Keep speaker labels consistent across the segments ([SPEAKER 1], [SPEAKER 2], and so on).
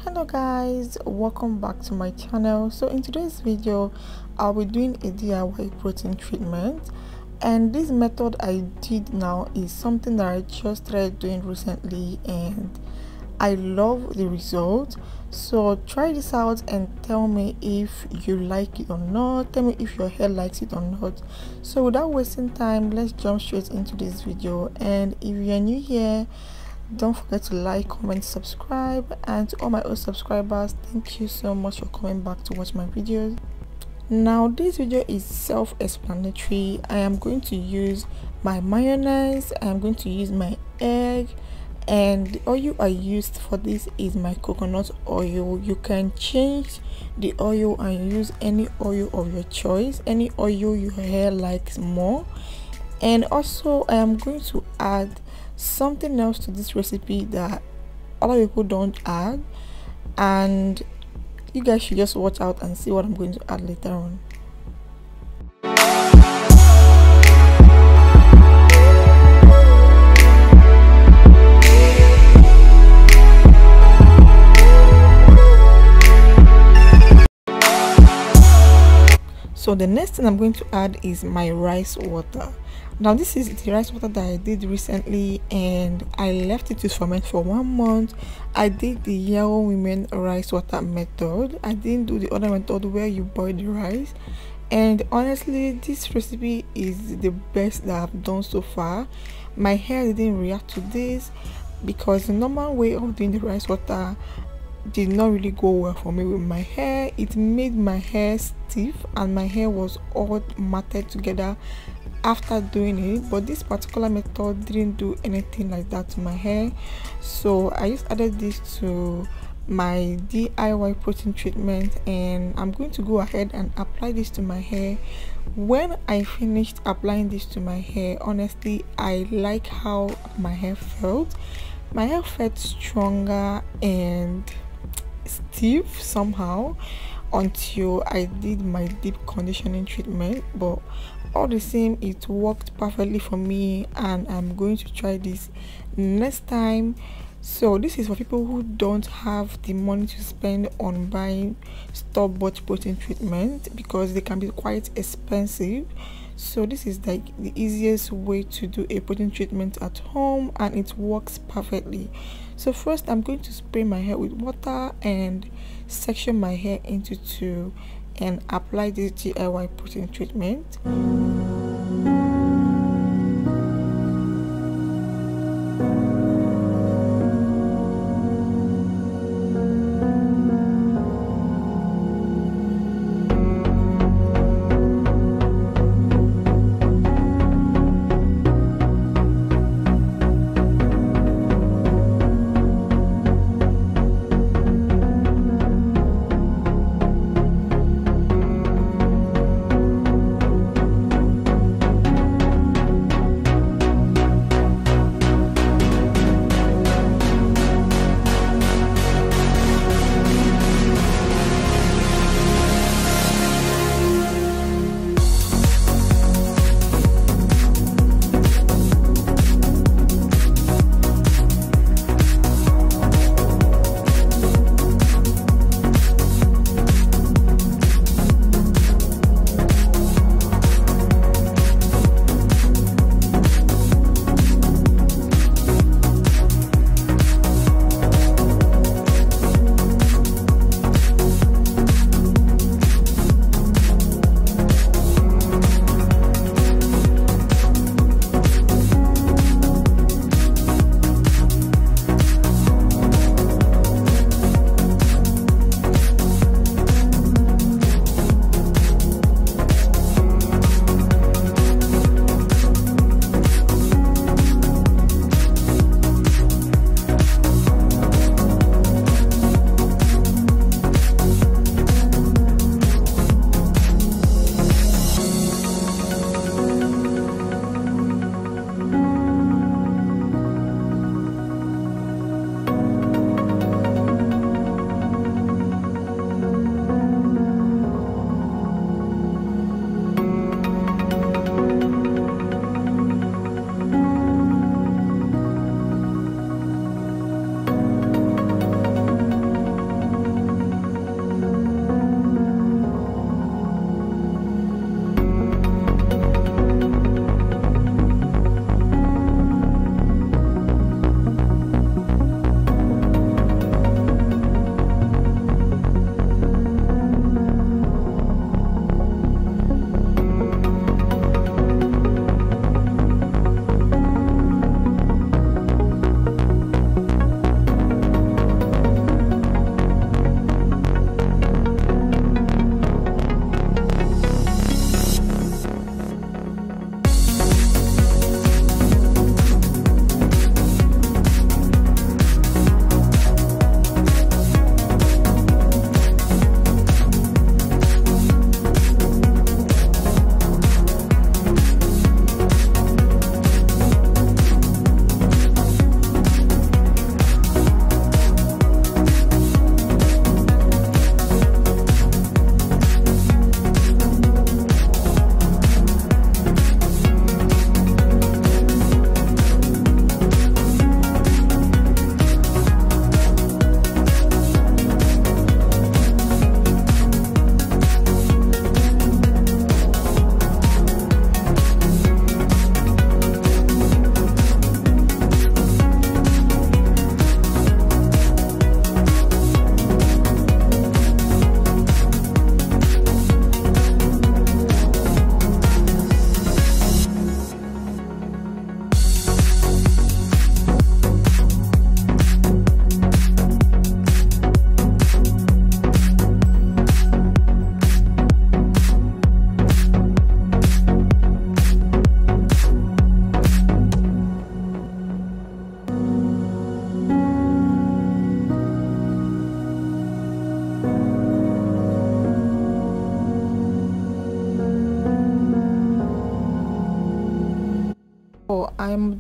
[SPEAKER 1] Hello guys, welcome back to my channel. So in today's video I'll be doing a DIY protein treatment, and this method I did now is something that I just started doing recently and I love the result. So try this out and tell me if you like it or not. Tell me if your hair likes it or not. So without wasting time, let's jump straight into this video. And if you're new here, don't forget to like, comment, subscribe. And to all my old subscribers, thank you so much for coming back to watch my videos. Now this video is self-explanatory. I am going to use my mayonnaise, I am going to use my egg, and the oil I used for this is my coconut oil. You can change the oil and use any oil of your choice, any oil your hair likes more. And also I am going to add something else to this recipe that other people don't add, and you guys should just watch out and see what I'm going to add later on. So the next thing I'm going to add is my rice water. Now this is the rice water that I did recently and I left it to ferment for 1 month. I did the yellow women rice water method. I didn't do the other method where you boil the rice, and honestly this recipe is the best that I've done so far. My hair didn't react to this because the normal way of doing the rice water did not really go well for me with my hair. It made my hair stiff and my hair was all matted together after doing it, but this particular method didn't do anything like that to my hair. So I just added this to my DIY protein treatment, and I'm going to go ahead and apply this to my hair. When I finished applying this to my hair, honestly I like how my hair felt. My hair felt stronger and stiff somehow until I did my deep conditioning treatment, but all the same it worked perfectly for me, and I'm going to try this next time. So this is for people who don't have the money to spend on buying store-bought protein treatment because they can be quite expensive. So this is like the easiest way to do a protein treatment at home, and it works perfectly. So first I'm going to spray my hair with water and section my hair into two and apply this DIY protein treatment.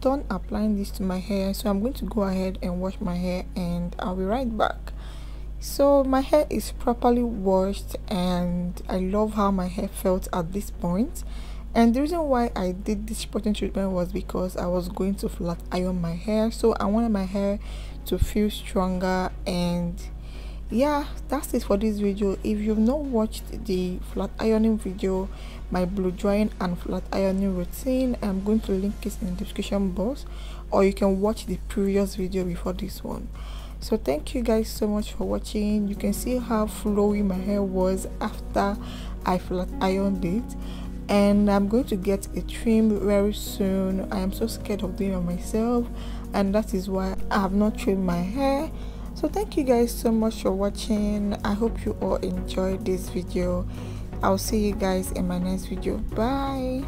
[SPEAKER 1] done applying this to my hair, so I'm going to go ahead and wash my hair and I'll be right back. So my hair is properly washed and I love how my hair felt at this point. And the reason why I did this protein treatment was because I was going to flat iron my hair, so I wanted my hair to feel stronger. And yeah, that's it for this video. If you've not watched the flat ironing video, my blow drying and flat ironing routine, I'm going to link it in the description box, or you can watch the previous video before this one. So thank you guys so much for watching. You can see how flowy my hair was after I flat ironed it, and I'm going to get a trim very soon. I am so scared of doing it myself, and that is why I have not trimmed my hair. So thank you guys so much for watching. I hope you all enjoyed this video. I'll see you guys in my next video. Bye.